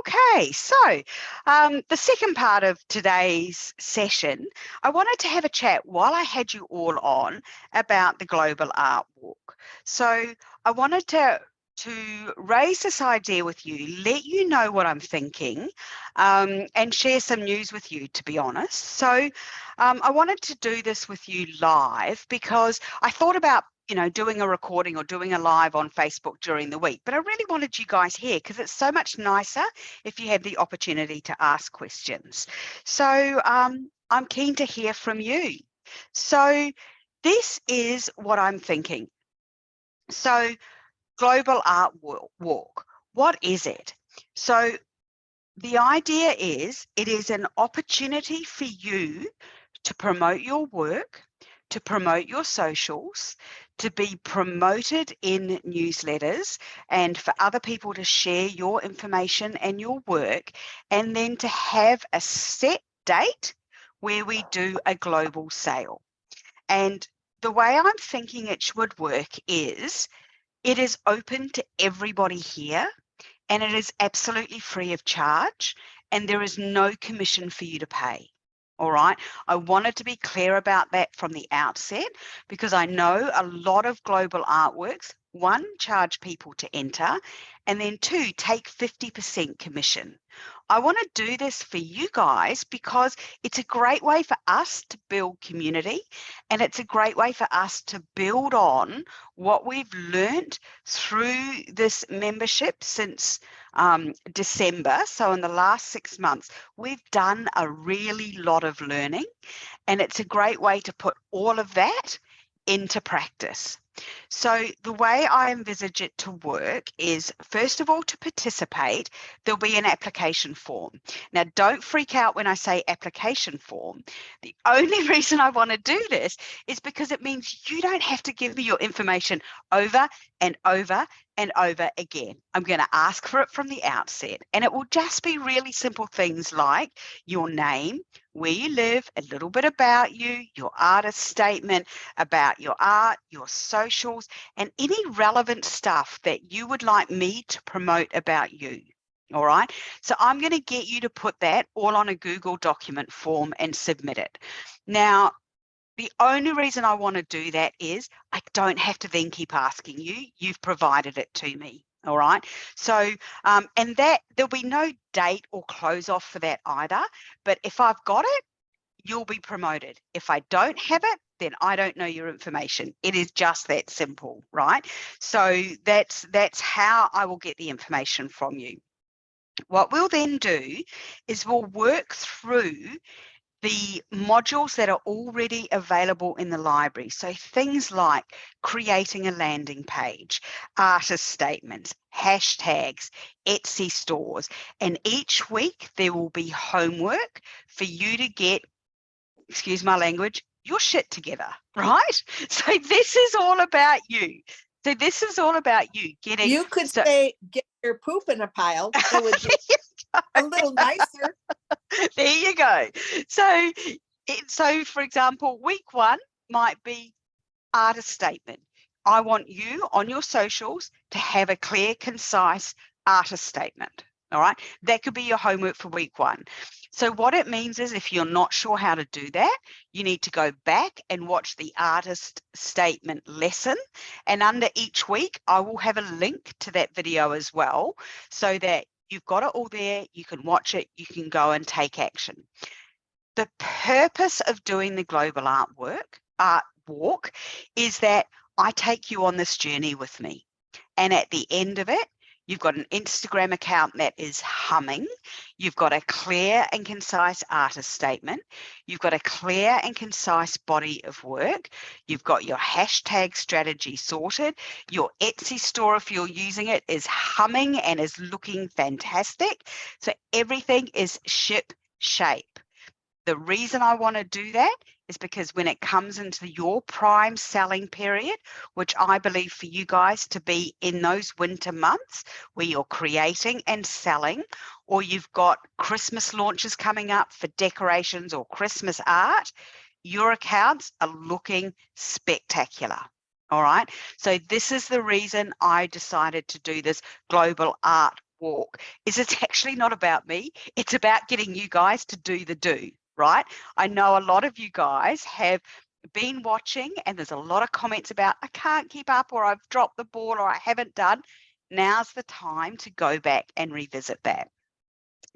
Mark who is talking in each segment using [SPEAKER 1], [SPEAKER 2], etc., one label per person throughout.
[SPEAKER 1] Okay, so the second part of today's session, I wanted to have a chat while I had you all on about the Global Art Walk. So I wanted to raise this idea with you, let you know what I'm thinking, and share some news with you, to be honest. So I wanted to do this with you live because I thought about doing a recording or doing a live on Facebook during the week. But I really wanted you guys here because it's so much nicer if you have the opportunity to ask questions. So I'm keen to hear from you. So this is what I'm thinking. So Global Art Walk, what is it? So the idea is it is an opportunity for you to promote your work, to promote your socials, to be promoted in newsletters, and for other people to share your information and your work, and then to have a set date where we do a global sale. And the way I'm thinking it should work is it is open to everybody here, and it is absolutely free of charge, and there is no commission for you to pay. All right. I wanted to be clear about that from the outset because I know a lot of global artworks, one, charge people to enter, and then two, take 50% commission. I want to do this for you guys because it's a great way for us to build community, and it's a great way for us to build on what we've learned through this membership since December. So in the last 6 months, we've done a really lot of learning, and it's a great way to put all of that into practice. So the way I envisage it to work is, first of all, to participate, there'll be an application form. Now, don't freak out when I say application form. The only reason I want to do this is because it means you don't have to give me your information over and over and over again. I'm going to ask for it from the outset, and it will just be really simple things like your name, where you live, a little bit about you, your artist statement, about your art, your socials, and any relevant stuff that you would like me to promote about you. All right. So I'm going to get you to put that all on a Google document form and submit it. Now, the only reason I want to do that is I don't have to then keep asking you. You've provided it to me. All right. So, and that there'll be no date or close off for that either. But if I've got it, you'll be promoted. If I don't have it, then I don't know your information. It is just that simple, right? So that's how I will get the information from you. What we'll then do is we'll work through the modules that are already available in the library. So things like creating a landing page, artist statements, hashtags, Etsy stores, and each week there will be homework for you to get, excuse my language, your shit together, right? So this is all about you. So this is all about you getting.
[SPEAKER 2] You could say get your poop in a pile. It would be a little nicer.
[SPEAKER 1] There you go. So for example, week 1 might be artist statement. I want you on your socials to have a clear, concise artist statement. All right. That could be your homework for week 1. So what it means is if you're not sure how to do that, you need to go back and watch the artist statement lesson. And under each week, I will have a link to that video as well, so that you've got it all there. You can watch it. You can go and take action. The purpose of doing the Global Art Walk is that I take you on this journey with me. And at the end of it, you've got an Instagram account that is humming. You've got a clear and concise artist statement. You've got a clear and concise body of work. You've got your hashtag strategy sorted. Your Etsy store, if you're using it, is humming and is looking fantastic. So everything is ship shape. The reason I want to do that is because when it comes into your prime selling period, which I believe for you guys to be in those winter months where you're creating and selling, or you've got Christmas launches coming up for decorations or Christmas art, your accounts are looking spectacular. All right. So this is the reason I decided to do this Global Art walk is it's actually not about me. It's about getting you guys to do the do, right? I know a lot of you guys have been watching and there's a lot of comments about I can't keep up, or I've dropped the ball, or I haven't done. Now's the time to go back and revisit that.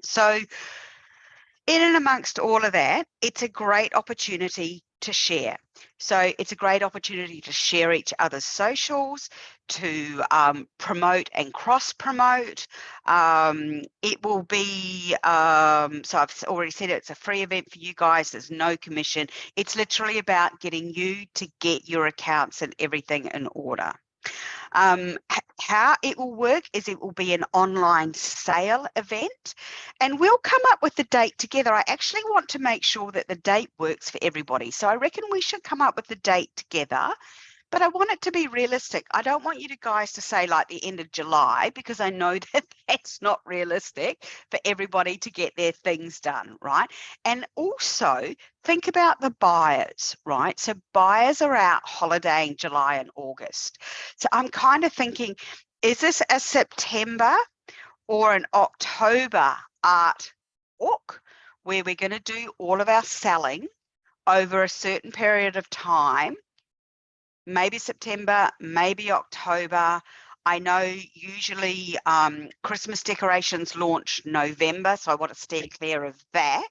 [SPEAKER 1] So in and amongst all of that, it's a great opportunity to share. So it's a great opportunity to share each other's socials, to promote and cross promote. It will be, so I've already said it's a free event for you guys. There's no commission. It's literally about getting you to get your accounts and everything in order. How it will work is it will be an online sale event, and we'll come up with the date together. I actually want to make sure that the date works for everybody. So I reckon we should come up with the date together, but I want it to be realistic. I don't want you guys to say like the end of July, because I know that that's not realistic for everybody to get their things done, right? And also think about the buyers, right? So buyers are out holidaying July and August. So I'm kind of thinking, is this a September or an October art walk where we're going to do all of our selling over a certain period of time? Maybe September, maybe October. I know usually Christmas decorations launch November, so I want to steer clear of that.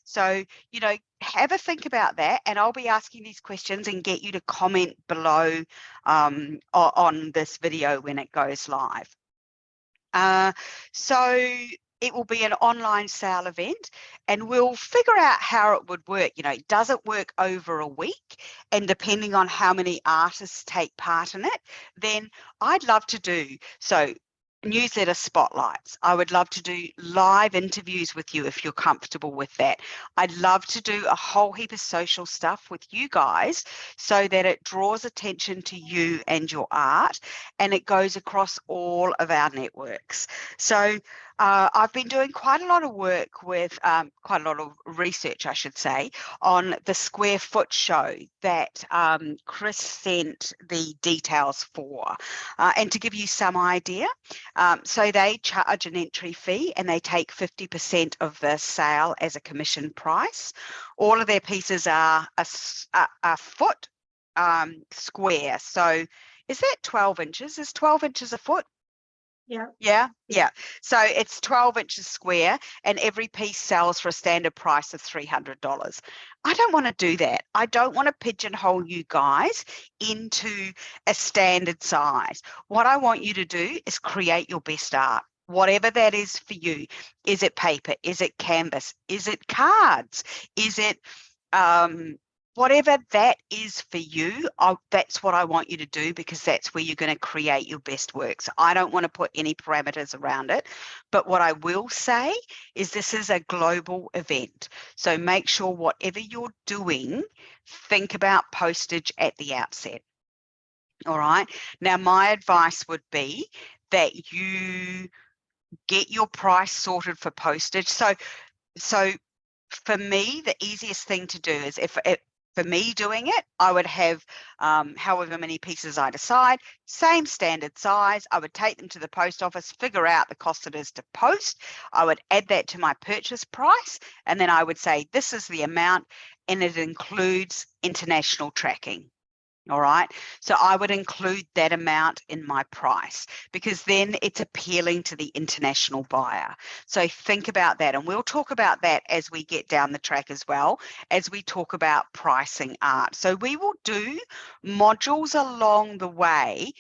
[SPEAKER 1] So, you know, have a think about that, and I'll be asking these questions and get you to comment below on this video when it goes live. So it will be an online sale event, and we'll figure out how it would work. You know, does it work over a week? And depending on how many artists take part in it, then I'd love to do so. Newsletter spotlights. I would love to do live interviews with you if you're comfortable with that. I'd love to do a whole heap of social stuff with you guys so that it draws attention to you and your art, and it goes across all of our networks. So I've been doing quite a lot of work with quite a lot of research, I should say, on the square foot show that Chris sent the details for. And to give you some idea, so they charge an entry fee and they take 50% of the sale as a commission price. All of their pieces are a foot square. So is that 12 inches? Is 12 inches a foot? Yeah. So it's 12 inches square, and every piece sells for a standard price of $300. I don't want to do that. I don't want to pigeonhole you guys into a standard size. What I want you to do is create your best art, whatever that is for you. Is it paper? Is it canvas? Is it cards? Is it whatever that is for you? That's what I want you to do, because that's where you're going to create your best work. So I don't want to put any parameters around it. But what I will say is this is a global event. So make sure whatever you're doing, think about postage at the outset. All right. Now, my advice would be that you get your price sorted for postage. So for me, the easiest thing to do is for me doing it, I would have however many pieces I decide, same standard size. I would take them to the post office, figure out the cost it is to post. I would add that to my purchase price, and then I would say, this is the amount, and it includes international tracking. All right. So I would include that amount in my price, because then it's appealing to the international buyer. So think about that. And we'll talk about that as we get down the track, as well as we talk about pricing art. So we will do modules along the way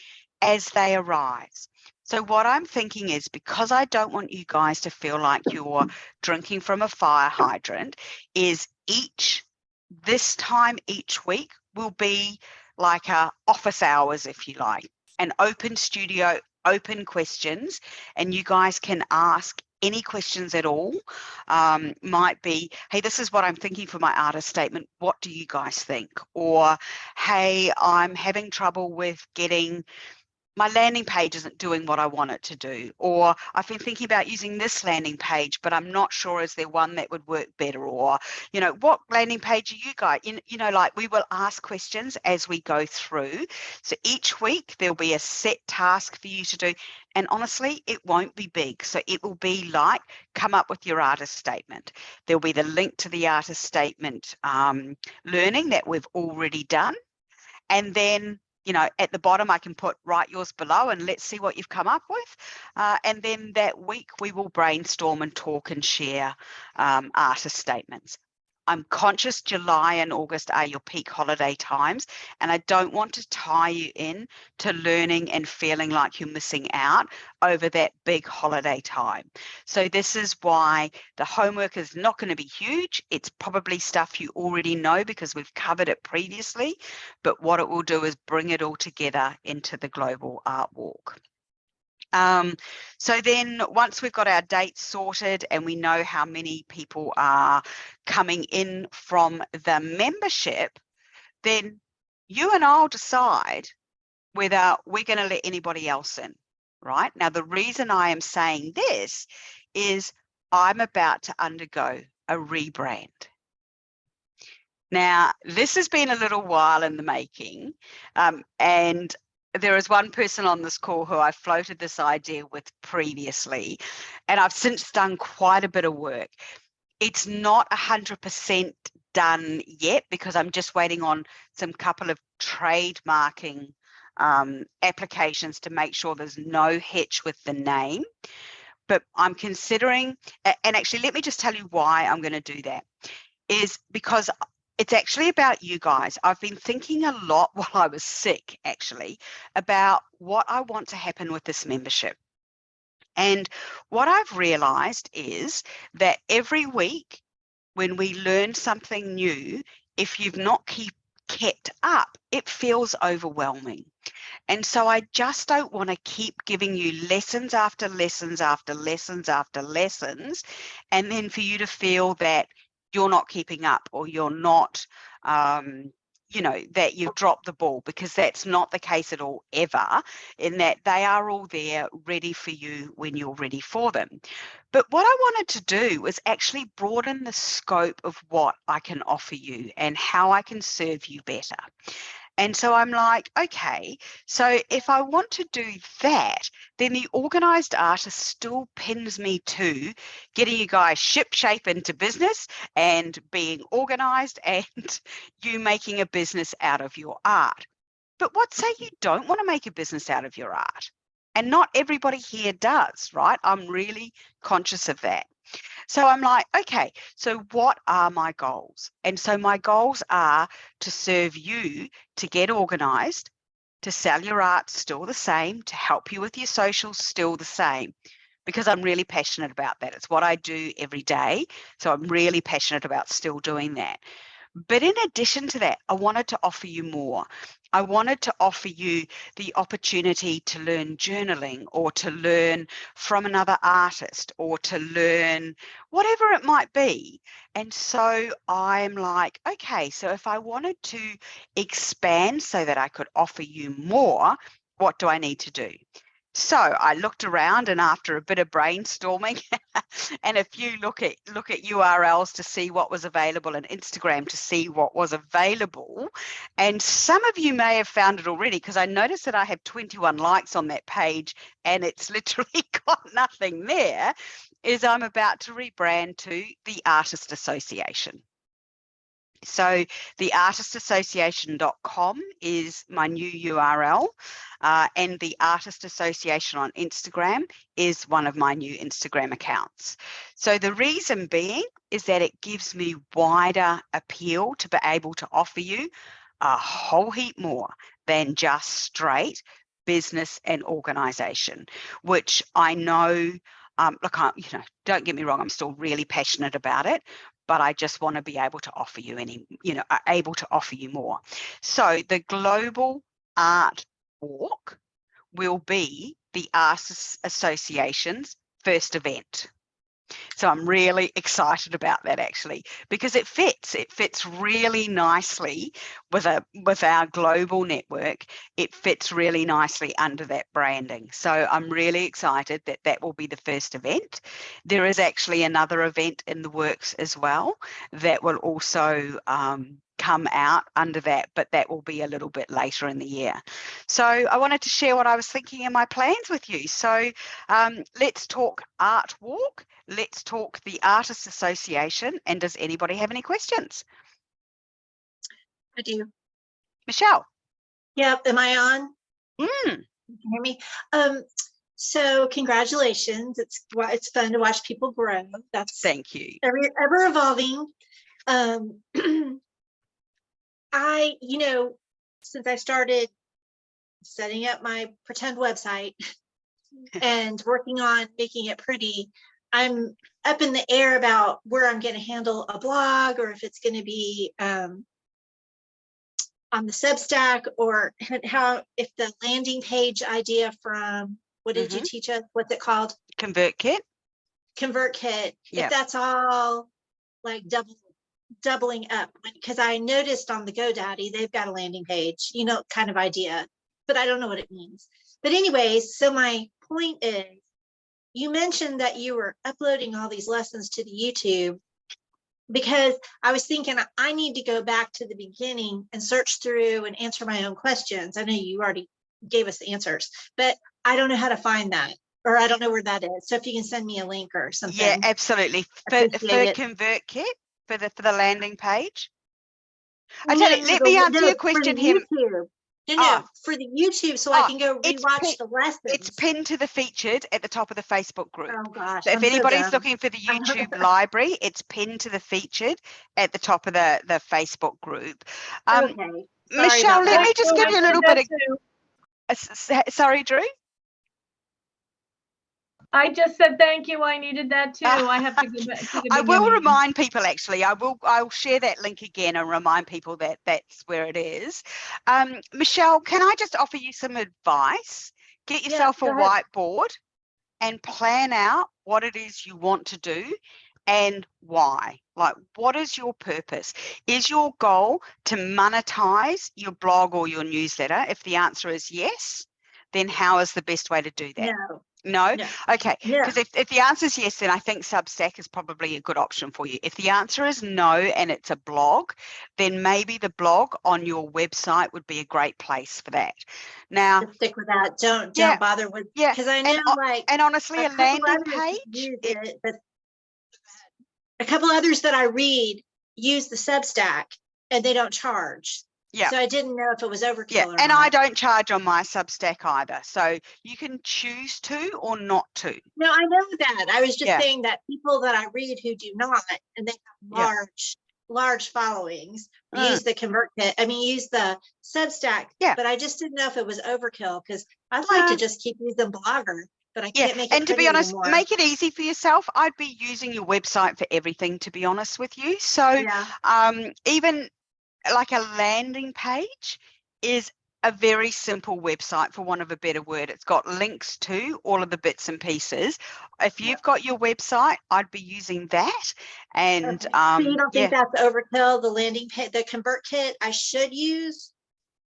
[SPEAKER 1] as they arise. So what I'm thinking is, because I don't want you guys to feel like you're drinking from a fire hydrant, is this time each week will be like office hours, if you like, an open studio, open questions, and you guys can ask any questions at all. Might be, hey, this is what I'm thinking for my artist statement. What do you guys think? Or, hey, I'm having trouble with getting my landing page isn't doing what I want it to do, or I've been thinking about using this landing page, but I'm not sure is there one that would work better, or, you know, what landing page are you guys, you know, like we will ask questions as we go through. So each week there'll be a set task for you to do. And honestly, it won't be big. So it will be like, come up with your artist statement. There'll be the link to the artist statement learning that we've already done. And then, you know, at the bottom, I can put write yours below and let's see what you've come up with. And then that week we will brainstorm and talk and share artist statements. I'm conscious July and August are your peak holiday times, and I don't want to tie you in to learning and feeling like you're missing out over that big holiday time. So this is why the homework is not going to be huge. It's probably stuff you already know because we've covered it previously, but what it will do is bring it all together into the Global Art Walk. So then once we've got our dates sorted and we know how many people are coming in from the membership, then you and I'll decide whether we're going to let anybody else in, right? Now, the reason I am saying this is I'm about to undergo a rebrand. Now, this has been a little while in the making, and there is one person on this call who I floated this idea with previously, and I've since done quite a bit of work. It's not 100% done yet because I'm just waiting on some couple of trademarking applications to make sure there's no hitch with the name. But I'm considering, and actually let me just tell you why I'm going to do that, is because it's actually about you guys. I've been thinking a lot while I was sick, actually, about what I want to happen with this membership. And what I've realized is that every week when we learn something new, if you've not kept up, it feels overwhelming. And so I just don't want to keep giving you lessons after lessons after lessons after lessons, and then for you to feel that you're not keeping up or you're not, you know, that you've dropped the ball, because that's not the case at all ever, in that they are all there ready for you when you're ready for them. But what I wanted to do was actually broaden the scope of what I can offer you and how I can serve you better. And so I'm like, okay, so if I want to do that, then the organized artist still pins me to getting you guys ship-shape into business and being organized and you making a business out of your art. But what say you don't want to make a business out of your art? And not everybody here does, right? I'm really conscious of that. So I'm like, okay, so what are my goals? And so my goals are to serve you to get organized, to sell your art still the same, to help you with your socials still the same, because I'm really passionate about that. It's what I do every day. So I'm really passionate about still doing that. But in addition to that, I wanted to offer you more. I wanted to offer you the opportunity to learn journaling, or to learn from another artist, or to learn whatever it might be. And so I'm like, okay, so if I wanted to expand so that I could offer you more, what do I need to do? So I looked around, and after a bit of brainstorming and if you look at URLs to see what was available, and Instagram to see what was available, and some of you may have found it already, because I noticed that I have 21 likes on that page and it's literally got nothing there, is I'm about to rebrand to the Artist Association. So the artistassociation.com is my new URL, and the Artist Association on Instagram is one of my new Instagram accounts. So the reason being is that it gives me wider appeal to be able to offer you a whole heap more than just straight business and organization, which I know, look, you know, don't get me wrong, I'm still really passionate about it, but I just want to be able to offer you able to offer you more. So the Global Art Walk will be the Artists Association's first event. So I'm really excited about that, actually, because it fits really nicely with our global network. It fits really nicely under that branding. So I'm really excited that will be the first event. There is actually another event in the works as well that will also come out under that, but that will be a little bit later in the year. So I wanted to share what I was thinking in my plans with you. So let's talk Art Walk. Let's talk the Artists Association. And does anybody have any questions?
[SPEAKER 2] I do.
[SPEAKER 1] Michelle.
[SPEAKER 2] Yep. Am I on?
[SPEAKER 1] Mm.
[SPEAKER 2] Can you hear me? So congratulations. It's fun to watch people grow. That's
[SPEAKER 1] Thank you.
[SPEAKER 2] Ever evolving. Since I started setting up my pretend website and working on making it pretty, I'm up in the air about where I'm going to handle a blog, or if it's going to be on the Substack, or if the landing page idea from, what did you teach us? What's it called?
[SPEAKER 1] ConvertKit.
[SPEAKER 2] ConvertKit. If that's all like doubling up, because I noticed on the GoDaddy, they've got a landing page, kind of idea, but I don't know what it means. But anyways, so my point is, you mentioned that you were uploading all these lessons to the YouTube, because I was thinking I need to go back to the beginning and search through and answer my own questions. I know you already gave us the answers, but I don't know how to find that, or I don't know where that is. So if you can send me a link or something.
[SPEAKER 1] Yeah, absolutely. For ConvertKit, for the landing page. Let me answer your question here.
[SPEAKER 2] No, for the YouTube, so I can go rewatch the lessons.
[SPEAKER 1] It's pinned to the featured at the top of the Facebook group.
[SPEAKER 2] Oh gosh.
[SPEAKER 1] So if anybody's looking for the YouTube library, it's pinned to the featured at the top of the Facebook group.
[SPEAKER 2] Okay.
[SPEAKER 1] Michelle, let me just give you a little bit of. Sorry, Drew.
[SPEAKER 3] I just said thank you. I needed that too. I have to go back to the beginning.
[SPEAKER 1] I will remind people, actually. I'll share that link again and remind people that that's where it is. Michelle, can I just offer you some advice? Get yourself a whiteboard and plan out what it is you want to do and why. Like, what is your purpose? Is your goal to monetize your blog or your newsletter? If the answer is yes, then how is the best way to do that? No? Okay. Because if the answer is yes, then I think Substack is probably a good option for you. If the answer is no and it's a blog, then maybe the blog on your website would be a great place for that. Now,
[SPEAKER 2] just stick with that. Don't bother with, because I know
[SPEAKER 1] and honestly, a landing page.
[SPEAKER 2] But a couple others that I read use the Substack and they don't charge. Yeah. So I didn't know if it was overkill or not.
[SPEAKER 1] And I don't charge on my Substack either. So you can choose to or not to.
[SPEAKER 2] No, I know that. I was just saying that people that I read who do not, and they have large followings, use the ConvertKit. I mean, use the Substack. Yeah. But I just didn't know if it was overkill, because I'd like to just keep using Blogger, but I can't make it.
[SPEAKER 1] And to be honest, make it easy for yourself. I'd be using your website for everything, to be honest with you. So even like a landing page is a very simple website, for want of a better word. It's got links to all of the bits and pieces. If you've got your website, I'd be using that. And
[SPEAKER 2] so you don't think that's overkill, the landing page, the ConvertKit? I should use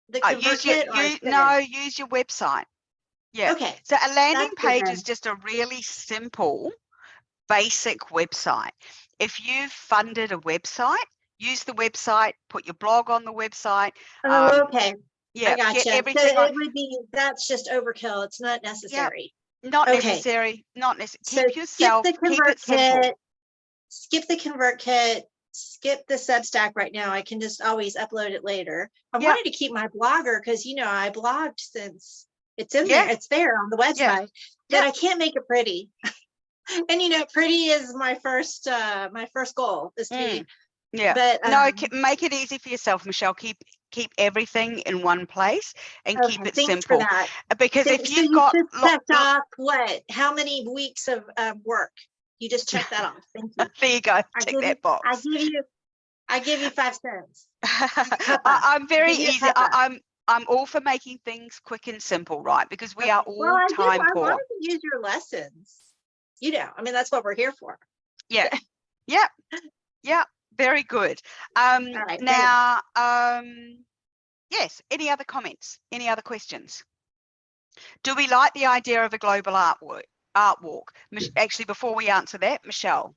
[SPEAKER 2] the ConvertKit?
[SPEAKER 1] Use your website. Yeah.
[SPEAKER 2] Okay.
[SPEAKER 1] So a landing page is just a really simple, basic website. If you've funded a website, use the website, put your blog on the website.
[SPEAKER 2] Okay.
[SPEAKER 1] Yeah,
[SPEAKER 2] I gotcha.
[SPEAKER 1] Get everything
[SPEAKER 2] so it would be, that's just overkill. It's not necessary.
[SPEAKER 1] Not necessary. Not necessary. Keep yourself, keep it simple.
[SPEAKER 2] Skip the ConvertKit, skip the Substack right now. I can just always upload it later. I wanted to keep my Blogger because, I blogged since it's in there. It's there on the website, but I can't make it pretty. And, pretty is my first goal is to be.
[SPEAKER 1] Yeah. But make it easy for yourself, Michelle. Keep everything in one place and keep it simple.
[SPEAKER 2] For that.
[SPEAKER 1] Because if you've got
[SPEAKER 2] checked off how many weeks of work, you just check that off. Thank you.
[SPEAKER 1] There you go. Tick that box.
[SPEAKER 2] I give you 5 cents.
[SPEAKER 1] I'm very easy. I'm all for making things quick and simple, right? Because we are all time poor.
[SPEAKER 2] I wanted to use your lessons. I mean, that's what we're here for.
[SPEAKER 1] Yeah. Yeah. Very good.
[SPEAKER 2] right,
[SPEAKER 1] now, yes, any other comments? Any other questions? Do we like the idea of a global art walk? Actually, before we answer that, Michelle.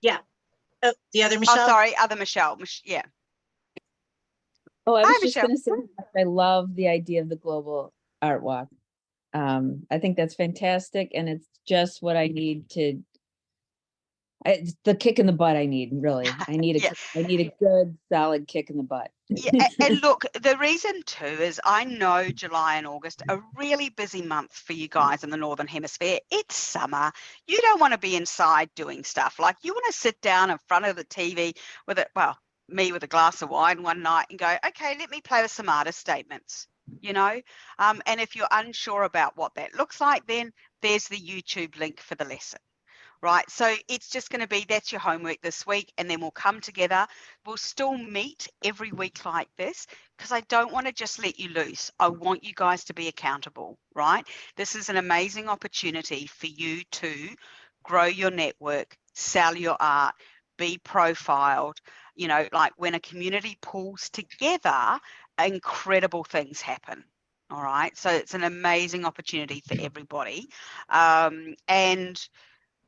[SPEAKER 2] Yeah. Oh, the other Michelle.
[SPEAKER 1] Oh, sorry, other Michelle. Yeah.
[SPEAKER 4] Oh, I was
[SPEAKER 1] Hi,
[SPEAKER 4] just going to say, I love the idea of the global art walk. I think that's fantastic, and it's just what I need to. It's the kick in the butt I need, really. I need
[SPEAKER 1] Yeah.
[SPEAKER 4] I need a good, solid kick in the butt.
[SPEAKER 1] Yeah, and look, the reason too is I know July and August are really busy months for you guys in the Northern Hemisphere. It's summer. You don't want to be inside doing stuff. Like, you want to sit down in front of the TV with it. Well, me with a glass of wine one night and go, okay, let me play with some artist statements, you know? And if you're unsure about what that looks like, then there's the YouTube link for the lesson. Right, so it's just going to be, that's your homework this week, and then we'll come together. We'll still meet every week like this, because I don't want to just let you loose. I want you guys to be accountable, right? This is an amazing opportunity for you to grow your network, sell your art, be profiled. You know, like, when a community pulls together, incredible things happen. All right, so it's an amazing opportunity for everybody. And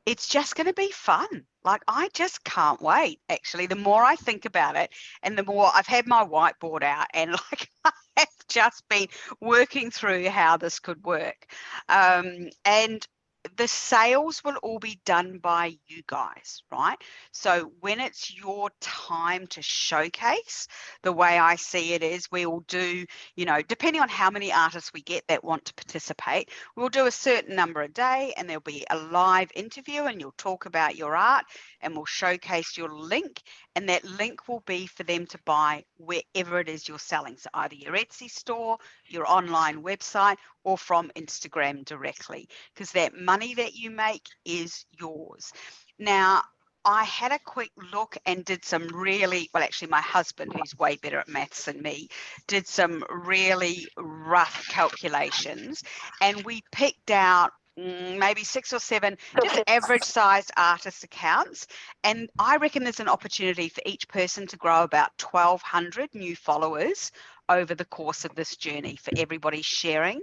[SPEAKER 1] it's just going to be fun. Like, I just can't wait. Actually, the more I think about it, and the more I've had my whiteboard out, and like, I have just been working through how this could work. And the sales will all be done by you guys, right? So when it's your time to showcase, the way I see it is, we will do, you know, depending on how many artists we get that want to participate, we'll do a certain number a day, and there'll be a live interview, and you'll talk about your art, and we'll showcase your link, and that link will be for them to buy wherever it is you're selling. So either your Etsy store, your online website, or from Instagram directly, because that money that you make is yours. Now, I had a quick look and did some really, well, actually my husband, who's way better at maths than me, did some really rough calculations, and we picked out maybe 6 or 7 just average sized artist accounts, and I reckon there's an opportunity for each person to grow about 1,200 new followers over the course of this journey, for everybody sharing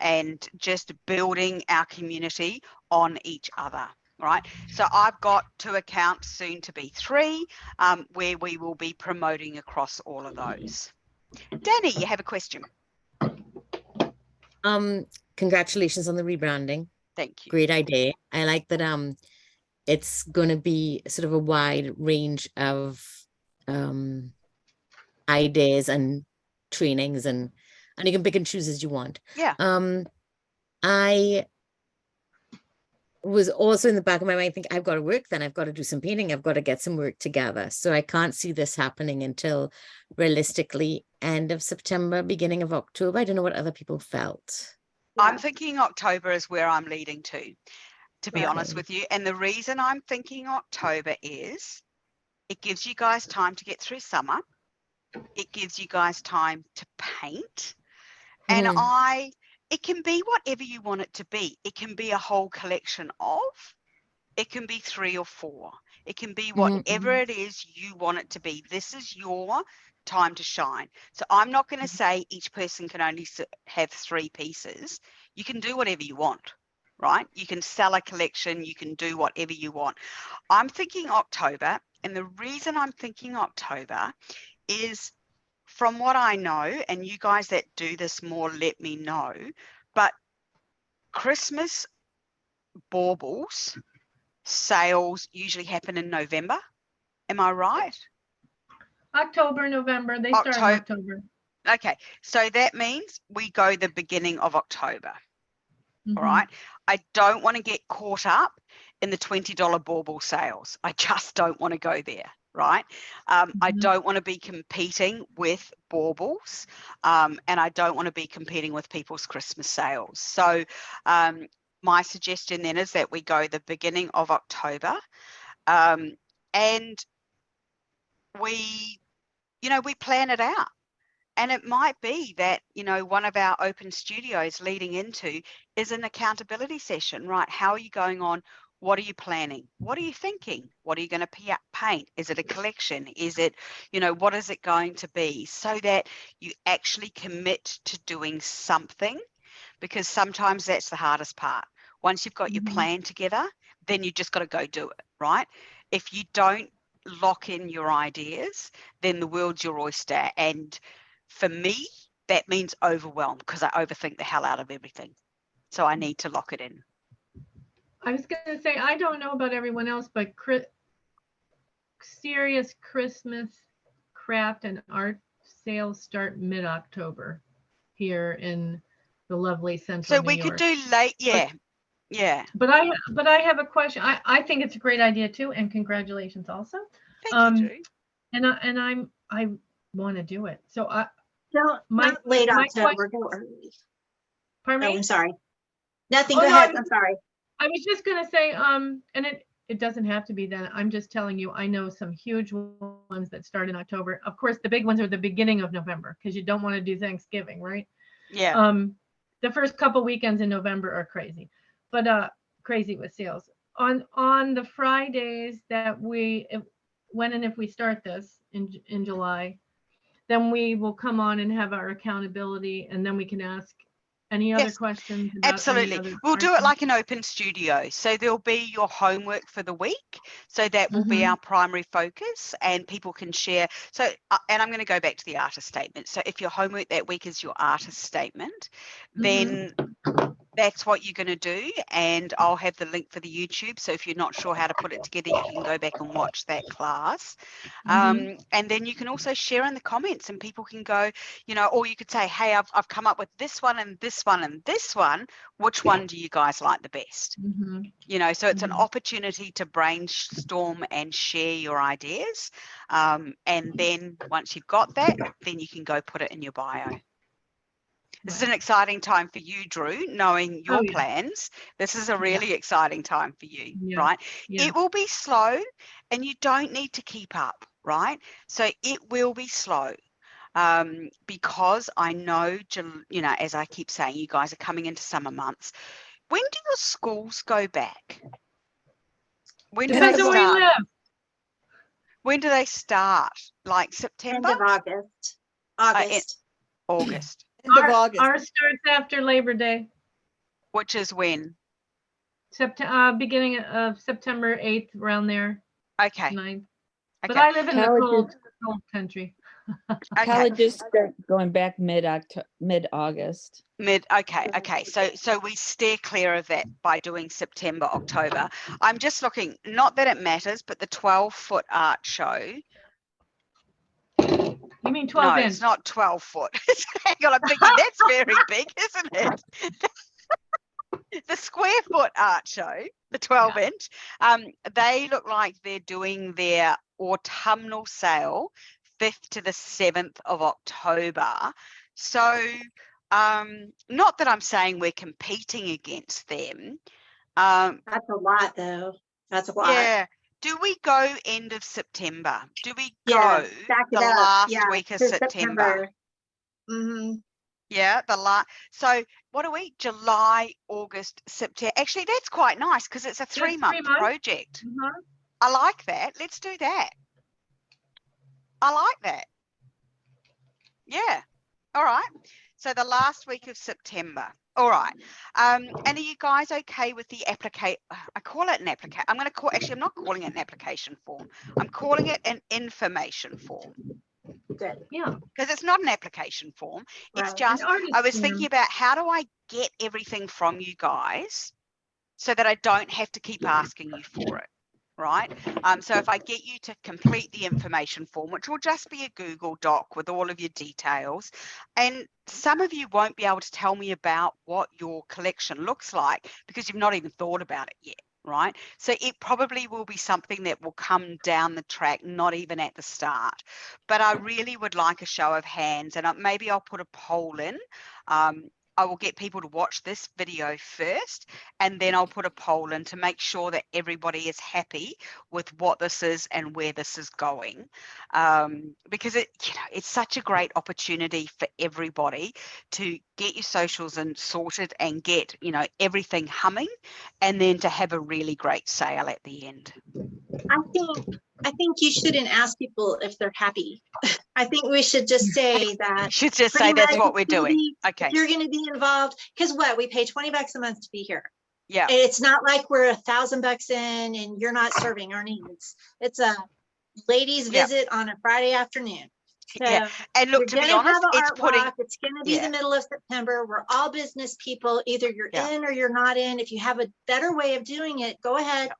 [SPEAKER 1] and just building our community on each other. Right, so I've got 2 accounts, soon to be 3, where we will be promoting across all of those. Danny, you have a question?
[SPEAKER 5] Congratulations on the rebranding.
[SPEAKER 1] Thank you.
[SPEAKER 5] Great idea. I like that. It's going to be sort of a wide range of ideas and trainings, and you can pick and choose as you want.
[SPEAKER 1] Yeah.
[SPEAKER 5] I was also in the back of my mind thinking, I've got to work, then I've got to do some painting, I've got to get some work together. So I can't see this happening until realistically end of September, beginning of October. I don't know what other people felt.
[SPEAKER 1] I'm thinking October is where I'm leading to be honest with you. And the reason I'm thinking October is it gives you guys time to get through summer. It gives you guys time to paint. And it can be whatever you want it to be. It can be a whole collection of, it can be 3 or 4. It can be whatever it is you want it to be. This is your time to shine. So I'm not going to say each person can only have 3 pieces. You can do whatever you want, right? You can sell a collection. You can do whatever you want. I'm thinking October. And the reason I'm thinking October is, from what I know, and you guys that do this more, let me know, but Christmas baubles sales usually happen in November. Am I right?
[SPEAKER 3] October, November. They start in October.
[SPEAKER 1] Okay, so that means we go the beginning of October. All right. I don't want to get caught up in the $20 bauble sales. I just don't want to go there. Right. I don't want to be competing with baubles, and I don't want to be competing with people's Christmas sales. So my suggestion then is that we go the beginning of October, and we plan it out. And it might be that, one of our open studios leading into is an accountability session, right? How are you going on What are you planning? What are you thinking? What are you going to paint? Is it a collection? Is it, what is it going to be? So that you actually commit to doing something, because sometimes that's the hardest part. Once you've got your plan together, then you just got to go do it, right? If you don't lock in your ideas, then the world's your oyster. And for me, that means overwhelm, because I overthink the hell out of everything. So I need to lock it in.
[SPEAKER 3] I was going to say, I don't know about everyone else, but serious Christmas craft and art sales start mid-October here in the lovely central
[SPEAKER 1] So we
[SPEAKER 3] New
[SPEAKER 1] could
[SPEAKER 3] York.
[SPEAKER 1] do late, yeah.
[SPEAKER 3] But I have a question. I think it's a great idea too, and congratulations also.
[SPEAKER 1] Thank you, Drew.
[SPEAKER 3] And I want to do it. So
[SPEAKER 2] not late October, go early.
[SPEAKER 3] Pardon me?
[SPEAKER 2] I'm sorry. Nothing.
[SPEAKER 3] Oh,
[SPEAKER 2] Go
[SPEAKER 3] no,
[SPEAKER 2] ahead. I'm sorry.
[SPEAKER 3] I was just going to say, and it doesn't have to be then. I'm just telling you, I know some huge ones that start in October. Of course, the big ones are the beginning of November, because you don't want to do Thanksgiving, right?
[SPEAKER 1] Yeah.
[SPEAKER 3] The first couple weekends in November are crazy, but crazy with sales. On the Fridays that when and if we start this in July, then we will come on and have our accountability, and then we can ask any other questions about
[SPEAKER 1] absolutely. We'll do it like an open studio. So there'll be your homework for the week. So that will be our primary focus, and people can share. So, and I'm going to go back to the artist statement. So if your homework that week is your artist statement, then that's what you're going to do. And I'll have the link for the YouTube. So if you're not sure how to put it together, you can go back and watch that class. And then you can also share in the comments, and people can go, or you could say, hey, I've come up with this one and this one and this one. Which one do you guys like the best? So it's an opportunity to brainstorm and share your ideas. And then once you've got that, then you can go put it in your bio. This is an exciting time for you, Drew, knowing your plans. This is a really exciting time for you, right? It will be slow, and you don't need to keep up, right? So it will be slow, because I know, as I keep saying, you guys are coming into summer months. When do your schools go back? When do they start? When do they start? Like September?
[SPEAKER 2] End of August.
[SPEAKER 1] August.
[SPEAKER 6] End of August.
[SPEAKER 3] Ours starts after Labor Day.
[SPEAKER 1] Which is when?
[SPEAKER 3] Beginning of September 8th, around there.
[SPEAKER 1] Okay.
[SPEAKER 3] 9th. But I live in the cold country.
[SPEAKER 4] Colleges start going back mid-August.
[SPEAKER 1] Okay. So we steer clear of that by doing September, October. I'm just looking, not that it matters, but the 12-foot art show.
[SPEAKER 3] You mean 12 inch?
[SPEAKER 1] No, it's not 12 foot. Hang on, I'm thinking that's very big, isn't it? The square foot art show, the 12 inch, they look like they're doing their autumnal sale 5th to the 7th of October. So not that I'm saying we're competing against them.
[SPEAKER 2] That's a lot, though. That's a lot.
[SPEAKER 1] Yeah. Do we go end of September? Do we go the last week of September? Yeah, so what are we? July, August, September. Actually, that's quite nice, because it's a 3-month project. I like that. Let's do that. I like that. Yeah. All right. So the last week of September. All right. And are you guys okay with the application? I call it an application. I'm not calling it an application form. I'm calling it an information form.
[SPEAKER 2] Good.
[SPEAKER 3] Yeah.
[SPEAKER 1] Because it's not an application form. It's just, I was thinking about, how do I get everything from you guys so that I don't have to keep asking you for it? Right. So if I get you to complete the information form, which will just be a Google Doc with all of your details, and some of you won't be able to tell me about what your collection looks like because you've not even thought about it yet. Right. So it probably will be something that will come down the track, not even at the start. But I really would like a show of hands, and maybe I'll put a poll in. I will get people to watch this video first, and then I'll put a poll in to make sure that everybody is happy with what this is and where this is going, because it's such a great opportunity for everybody to get your socials and sorted and get everything humming, and then to have a really great sale at the end.
[SPEAKER 2] I think you shouldn't ask people if they're happy. I think we should just say that.
[SPEAKER 1] You should just say that's what we're doing. Okay.
[SPEAKER 2] You're going to be involved because we pay $20 a month to be here.
[SPEAKER 1] Yeah.
[SPEAKER 2] And it's not like we're $1,000 in and you're not serving our needs. It's a ladies visit on a Friday afternoon. So
[SPEAKER 1] and look, to be honest, it's going
[SPEAKER 2] to be the middle of September. We're all business people. Either you're in or you're not in. If you have a better way of doing it, go ahead.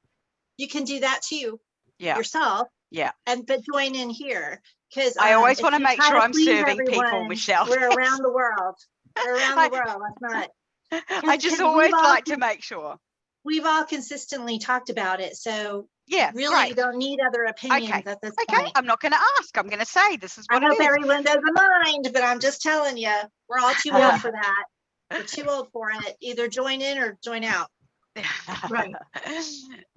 [SPEAKER 2] You can do that too. Yourself. But join in here, because
[SPEAKER 1] I always want to make sure I'm serving people, Michelle.
[SPEAKER 2] We're around the world. We're around the world. That's not.
[SPEAKER 1] I just always like to make sure.
[SPEAKER 2] We've all consistently talked about it, so
[SPEAKER 1] really
[SPEAKER 2] you don't need other opinions at this point.
[SPEAKER 1] I'm not going to ask. I'm going to say this is what
[SPEAKER 2] I hope everyone doesn't mind, but I'm just telling you, we're all too old for that. We're too old for it. Either join in or join out.
[SPEAKER 3] Right.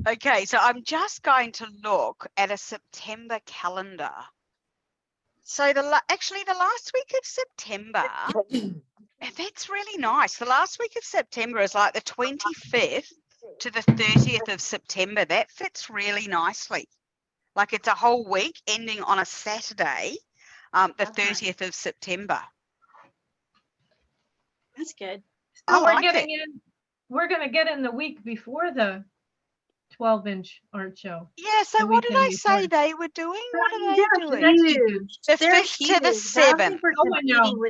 [SPEAKER 1] Okay, so I'm just going to look at a September calendar. So the last week of September, that's really nice. The last week of September is like the 25th to the 30th of September. That fits really nicely. Like it's a whole week ending on a Saturday, the 30th of September.
[SPEAKER 2] That's good.
[SPEAKER 3] So we're going to get in the week before the 12-inch art show.
[SPEAKER 1] Yeah, so what did I say they were doing? What are they doing? The 5th to the 7th.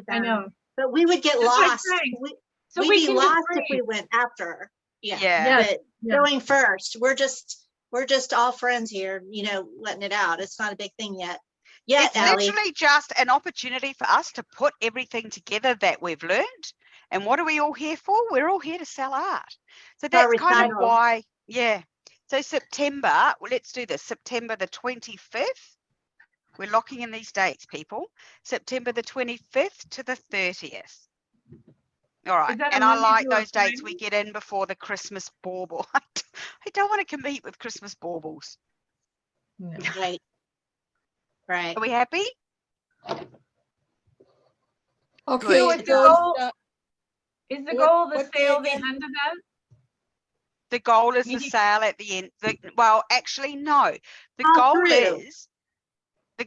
[SPEAKER 3] I know.
[SPEAKER 2] But we would get lost. We'd be lost if we went after. But going first, we're just all friends here, letting it out. It's not a big thing yet.
[SPEAKER 1] It's literally just an opportunity for us to put everything together that we've learned. And what are we all here for? We're all here to sell art. So that's kind of why, So September, let's do this. September the 25th. We're locking in these dates, people. September the 25th to the 30th. All right. And I like those dates we get in before the Christmas bauble. I don't want to compete with Christmas baubles.
[SPEAKER 2] No. Right.
[SPEAKER 1] Are we happy?
[SPEAKER 3] Okay. Is the goal the sale the end of that?
[SPEAKER 1] The goal is the sale at the end. Well, actually, no. The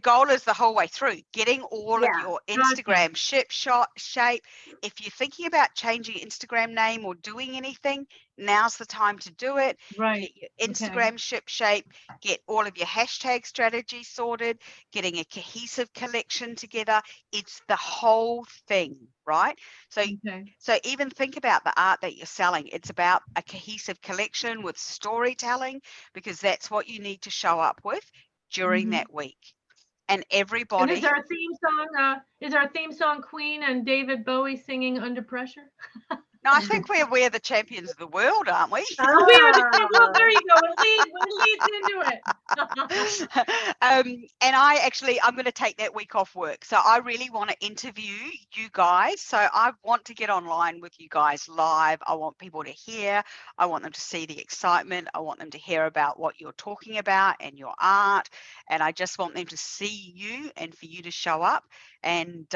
[SPEAKER 1] goal is the whole way through, getting all of your Instagram shape. If you're thinking about changing your Instagram name or doing anything, now's the time to do it.
[SPEAKER 3] Right.
[SPEAKER 1] Get your Instagram shape, get all of your hashtag strategy sorted, getting a cohesive collection together. It's the whole thing, right? So even think about the art that you're selling. It's about a cohesive collection with storytelling, because that's what you need to show up with during that week. And everybody.
[SPEAKER 3] And is our theme song Queen and David Bowie singing Under Pressure?
[SPEAKER 1] No, I think we're the champions of the world, aren't we?
[SPEAKER 3] Oh, we are there you go. It leads into it.
[SPEAKER 1] And I'm going to take that week off work. So I really want to interview you guys. So I want to get online with you guys live. I want people to hear. I want them to see the excitement. I want them to hear about what you're talking about and your art. And I just want them to see you and for you to show up. And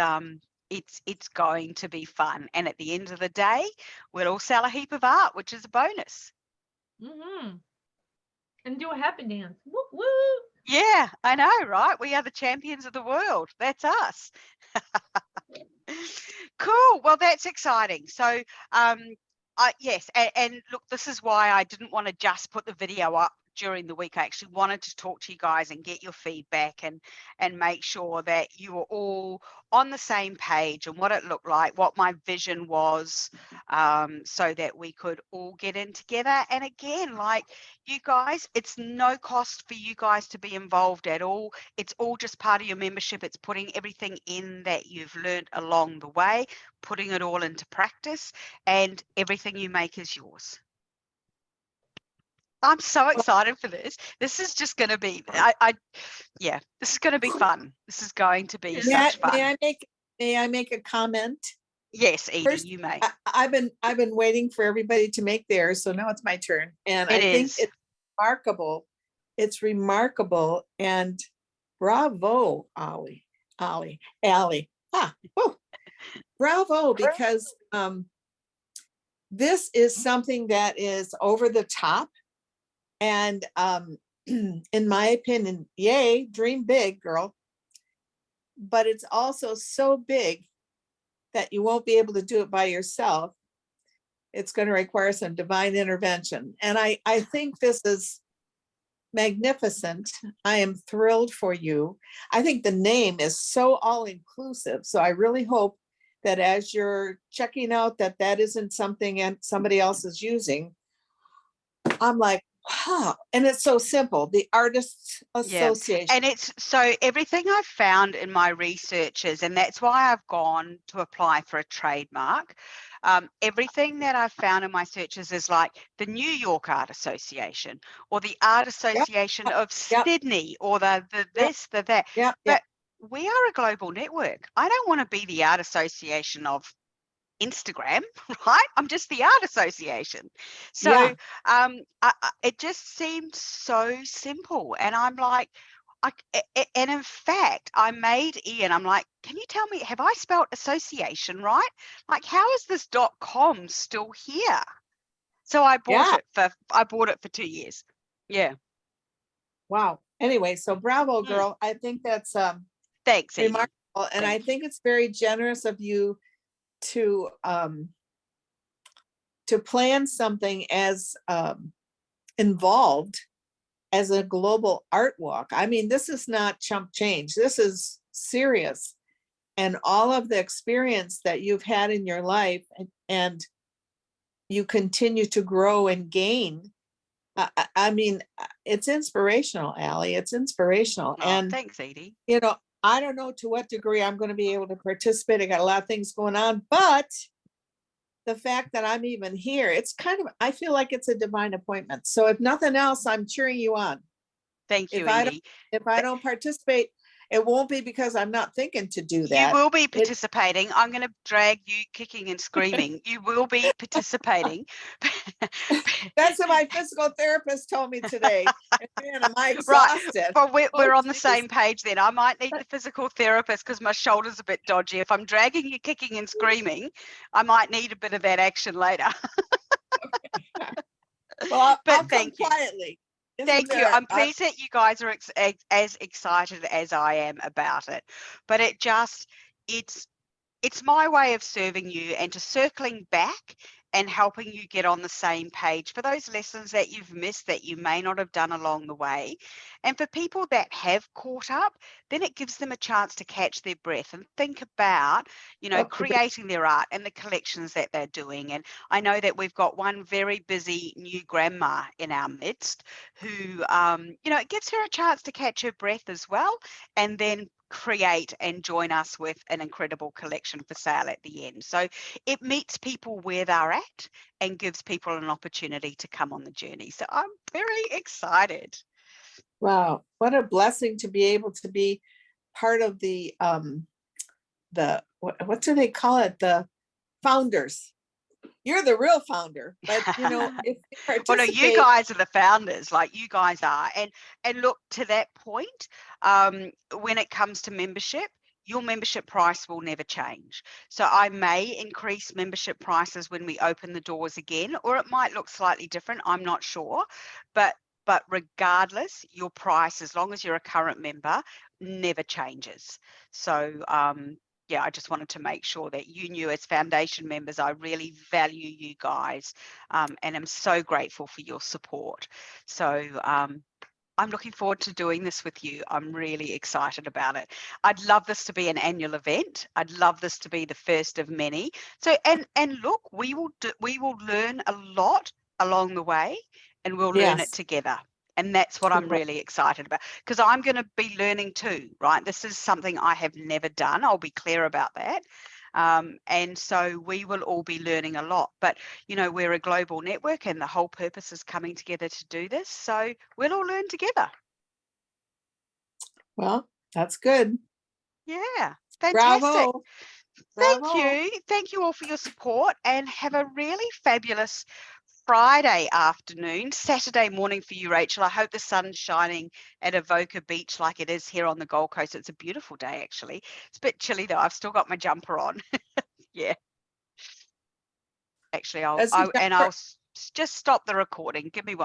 [SPEAKER 1] it's going to be fun. And at the end of the day, we'll all sell a heap of art, which is a bonus.
[SPEAKER 3] And do a happy dance. Woo, woo.
[SPEAKER 1] Yeah, I know, right? We are the champions of the world. That's us. Cool. Well, that's exciting. So, yes. And look, this is why I didn't want to just put the video up during the week. I actually wanted to talk to you guys and get your feedback and make sure that you were all on the same page and what it looked like, what my vision was, so that we could all get in together. And again, like you guys, it's no cost for you guys to be involved at all. It's all just part of your membership. It's putting everything in that you've learned along the way, putting it all into practice, and everything you make is yours. I'm so excited for this. This is just going to be, this is going to be fun. This is going to be such fun.
[SPEAKER 6] May I make a comment?
[SPEAKER 1] Yes, Edie,
[SPEAKER 6] First,
[SPEAKER 1] you may.
[SPEAKER 6] I've been waiting for everybody to make theirs, so now it's my turn. And
[SPEAKER 1] It
[SPEAKER 6] I think
[SPEAKER 1] is.
[SPEAKER 6] it's remarkable. It's remarkable, and bravo, Allie. Ah, whew. Bravo, because this is something that is over the top. And in my opinion, yay, dream big, girl. But it's also so big that you won't be able to do it by yourself. It's going to require some divine intervention. And I think this is magnificent. I am thrilled for you. I think the name is so all-inclusive. So I really hope that as you're checking out that that isn't something and somebody else is using, I'm like, wow. And it's so simple. The Artists Association.
[SPEAKER 1] And it's so everything I've found in my researches, and that's why I've gone to apply for a trademark. Everything that I've found in my searches is like the New York Art Association or the Art Association of Sydney or the this, the that. But we are a global network. I don't want to be the Art Association of Instagram, right? I'm just the Art Association. So it just seemed so simple. And I'm like, and in fact, I made Ian, I'm like, can you tell me, have I spelled association right? Like, how is this .com still here? So I bought it for 2 years. Yeah.
[SPEAKER 6] Wow. Anyway, so bravo, girl. I think that's
[SPEAKER 1] thanks,
[SPEAKER 6] remarkable.
[SPEAKER 1] Edie.
[SPEAKER 6] And I think it's very generous of you to plan something as involved as a global art walk. I mean, this is not chump change. This is serious. And all of the experience that you've had in your life and you continue to grow and gain. I mean, it's inspirational, Allie. It's inspirational. And
[SPEAKER 1] thanks, Edie.
[SPEAKER 6] You know, I don't know to what degree I'm going to be able to participate. I got a lot of things going on, but the fact that I'm even here, it's kind of, I feel like it's a divine appointment. So if nothing else, I'm cheering you on.
[SPEAKER 1] Thank you, Edie.
[SPEAKER 6] If I don't participate, it won't be because I'm not thinking to do that.
[SPEAKER 1] You will be participating. I'm going to drag you kicking and screaming. You will be participating.
[SPEAKER 6] That's what my physical therapist told me today. Man, am I exhausted.
[SPEAKER 1] Right. But we're on the same page then. I might need the physical therapist because my shoulder's a bit dodgy. If I'm dragging you kicking and screaming, I might need a bit of that action later.
[SPEAKER 6] Well, I'll come quietly.
[SPEAKER 1] Thank you. I'm pleased that you guys are as excited as I am about it. But it's my way of serving you and to circling back and helping you get on the same page for those lessons that you've missed that you may not have done along the way. And for people that have caught up, then it gives them a chance to catch their breath and think about, creating their art and the collections that they're doing. And I know that we've got one very busy new grandma in our midst who, it gives her a chance to catch her breath as well, and then create and join us with an incredible collection for sale at the end. So it meets people where they're at and gives people an opportunity to come on the journey. So I'm very excited.
[SPEAKER 6] Wow, what a blessing to be able to be part of the what do they call it? The founders. You're the real founder, but if you participate.
[SPEAKER 1] Well, no, you guys are the founders, like you guys are. And look, to that point, when it comes to membership, your membership price will never change. So I may increase membership prices when we open the doors again, or it might look slightly different. I'm not sure, but regardless, your price, as long as you're a current member, never changes. So I just wanted to make sure that you knew, as foundation members, I really value you guys, and I'm so grateful for your support. So I'm looking forward to doing this with you. I'm really excited about it. I'd love this to be an annual event. I'd love this to be the first of many. So and look, we will learn a lot along the way, and we'll learn it together. And that's what I'm really excited about, because I'm going to be learning too, right? This is something I have never done. I'll be clear about that. And so we will all be learning a lot. But, we're a global network, and the whole purpose is coming together to do this. So we'll all learn together.
[SPEAKER 6] Well, that's good.
[SPEAKER 1] Yeah, fantastic.
[SPEAKER 6] Bravo.
[SPEAKER 1] Thank
[SPEAKER 6] Bravo.
[SPEAKER 1] you. Thank you all for your support, and have a really fabulous Friday afternoon, Saturday morning for you, Rachel. I hope the sun's shining at Avoca Beach like it is here on the Gold Coast. It's a beautiful day, actually. It's a bit chilly though. I've still got my jumper on. Yeah. Actually,
[SPEAKER 6] As a
[SPEAKER 1] I'll
[SPEAKER 6] jumper-
[SPEAKER 1] just stop the recording. Give me one.